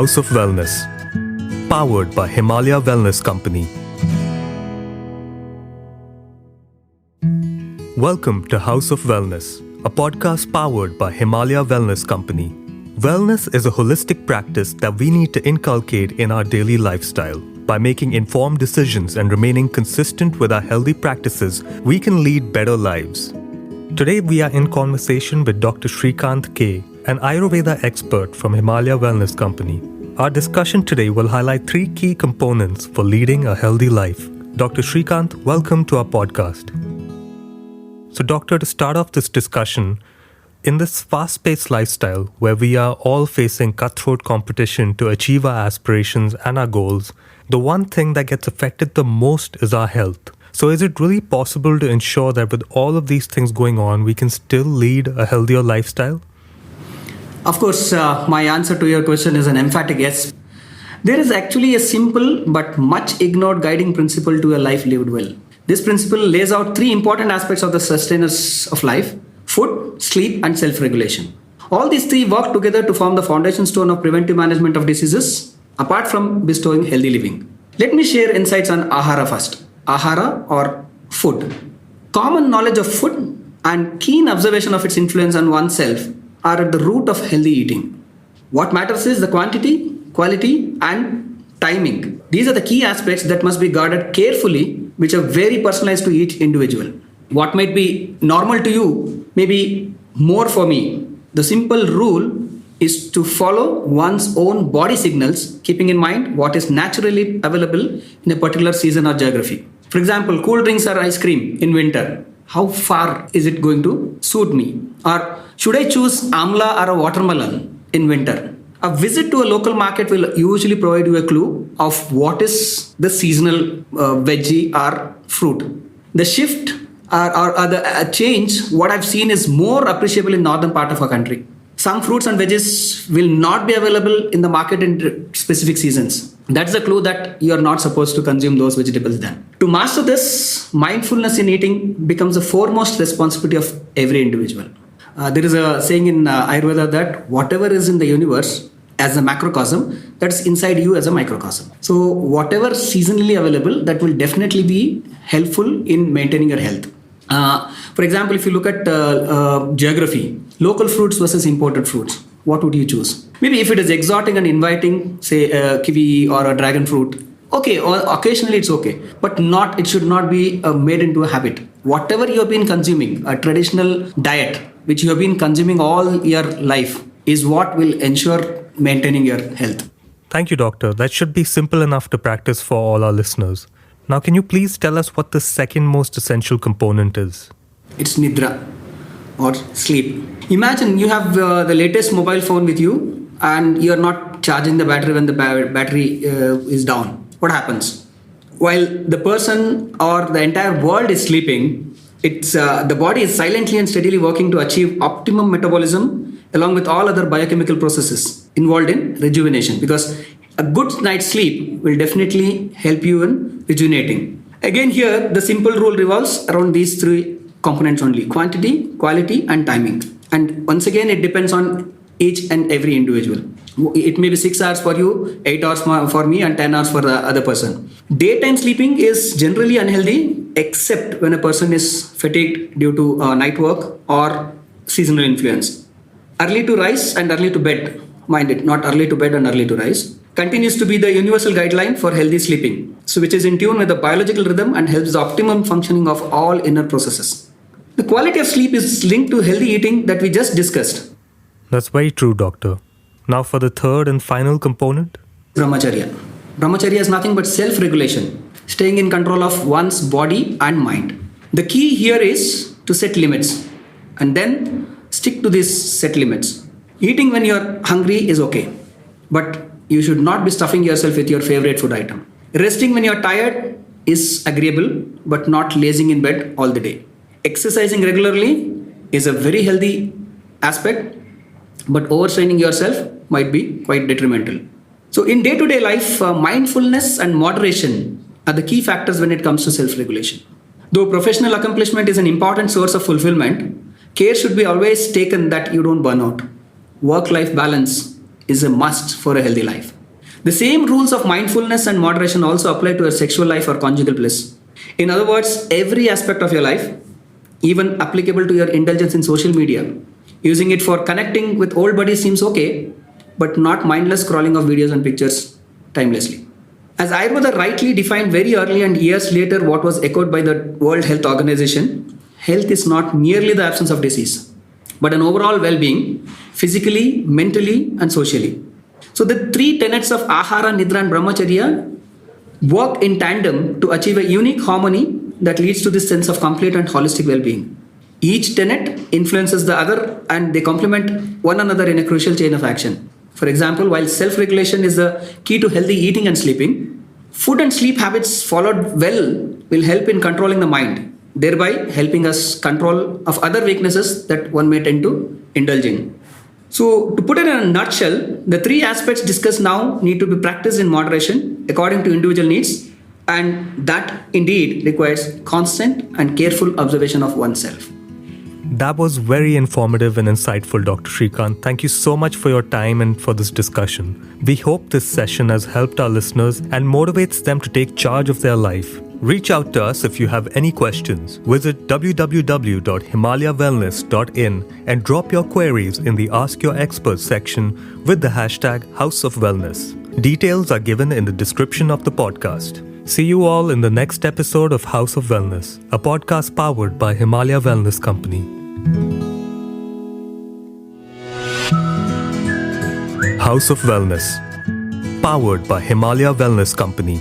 House of Wellness, powered by Himalaya Wellness Company. Welcome to House of Wellness, a podcast powered by Himalaya Wellness Company. Wellness is a holistic practice that we need to inculcate in our daily lifestyle. By making informed decisions and remaining consistent with our healthy practices, we can lead better lives. Today we are in conversation with Dr. Shrikant K, an Ayurveda expert from Himalaya Wellness Company. Our discussion today will highlight 3 key components for leading a healthy life. Dr. Shrikant, welcome to our podcast. So doctor, to start off this discussion, in this fast-paced lifestyle where we are all facing cutthroat competition to achieve our aspirations and our goals, the one thing that gets affected the most is our health. So is it really possible to ensure that with all of these things going on, we can still lead a healthier lifestyle? Of course, my answer to your question is an emphatic yes. There is actually a simple but much ignored guiding principle to a life lived well. This principle lays out 3 important aspects of the sustenance of life: food, sleep, and self-regulation. All these 3 work together to form the foundation stone of preventive management of diseases, apart from bestowing healthy living. Let me share insights on Ahara first. Ahara or food. Common knowledge of food and keen observation of its influence on oneself are at the root of healthy eating. What matters is the quantity, quality, and timing. These are the key aspects that must be guarded carefully, which are very personalized to each individual. What might be normal to you may be more for me. The simple rule is to follow one's own body signals, keeping in mind what is naturally available in a particular season or geography. For example, cool drinks or ice cream in winter. How far is it going to suit me? Or should I choose amla or a watermelon in winter? A visit to a local market will usually provide you a clue of what is the seasonal veggie or fruit. The shift or the change, what I've seen is more appreciable in northern part of our country. Some fruits and veggies will not be available in the market in specific seasons. That's the clue that you are not supposed to consume those vegetables then. To master this, mindfulness in eating becomes the foremost responsibility of every individual. There is a saying in Ayurveda that whatever is in the universe as a macrocosm, that's inside you as a microcosm. So whatever seasonally available, that will definitely be helpful in maintaining your health. For example, if you look at geography, local fruits versus imported fruits, what would you choose? Maybe if it is exotic and inviting, say a kiwi or a dragon fruit, okay, or occasionally it's okay, but it should not be made into a habit. Whatever you have been consuming, a traditional diet, which you have been consuming all your life, is what will ensure maintaining your health. Thank you, doctor. That should be simple enough to practice for all our listeners. Now, can you please tell us what the second most essential component is? It's nidra or sleep. Imagine you have the latest mobile phone with you and you're not charging the battery when the battery is down. What happens? While the person or the entire world is sleeping, the body is silently and steadily working to achieve optimum metabolism along with all other biochemical processes involved in rejuvenation, because a good night's sleep will definitely help you in rejuvenating. Again, here the simple rule revolves around these 3 components only: quantity, quality, and timing. And once again, it depends on each and every individual. It may be 6 hours for you, 8 hours for me, and 10 hours for the other person. Daytime sleeping is generally unhealthy except when a person is fatigued due to night work or seasonal influence. Early to rise and early to bed, mind it, not early to bed and early to rise, continues to be the universal guideline for healthy sleeping, so which is in tune with the biological rhythm and helps the optimum functioning of all inner processes. The quality of sleep is linked to healthy eating that we just discussed. That's very true, doctor. Now for the third and final component. Brahmacharya. Brahmacharya is nothing but self-regulation, staying in control of one's body and mind. The key here is to set limits and then stick to these set limits. Eating when you're hungry is okay, but you should not be stuffing yourself with your favorite food item. Resting when you're tired is agreeable, but not lazing in bed all the day. Exercising regularly is a very healthy aspect, but overstraining yourself might be quite detrimental. So in day-to-day life, mindfulness and moderation are the key factors when it comes to self-regulation. Though professional accomplishment is an important source of fulfillment, care should be always taken that you don't burn out. Work-life balance is a must for a healthy life. The same rules of mindfulness and moderation also apply to your sexual life or conjugal bliss. In other words, every aspect of your life, even applicable to your indulgence in social media, using it for connecting with old buddies seems okay, but not mindless scrolling of videos and pictures timelessly. As Ayurveda rightly defined very early and years later what was echoed by the World Health Organization, health is not merely the absence of disease, but an overall well-being, physically, mentally, and socially. So the three tenets of Ahara, Nidra, and Brahmacharya work in tandem to achieve a unique harmony that leads to this sense of complete and holistic well-being. Each tenet influences the other and they complement one another in a crucial chain of action. For example, while self-regulation is the key to healthy eating and sleeping, food and sleep habits followed well will help in controlling the mind, thereby helping us control of other weaknesses that one may tend to indulge in. So, to put it in a nutshell, the three aspects discussed now need to be practiced in moderation according to individual needs, and that indeed requires constant and careful observation of oneself. That was very informative and insightful, Dr. Shrikant. Thank you so much for your time and for this discussion. We hope this session has helped our listeners and motivates them to take charge of their life. Reach out to us if you have any questions. Visit www.himalayawellness.in and drop your queries in the Ask Your Expert section with the hashtag House of Wellness. Details are given in the description of the podcast. See you all in the next episode of House of Wellness, a podcast powered by Himalaya Wellness Company. House of Wellness, powered by Himalaya Wellness Company.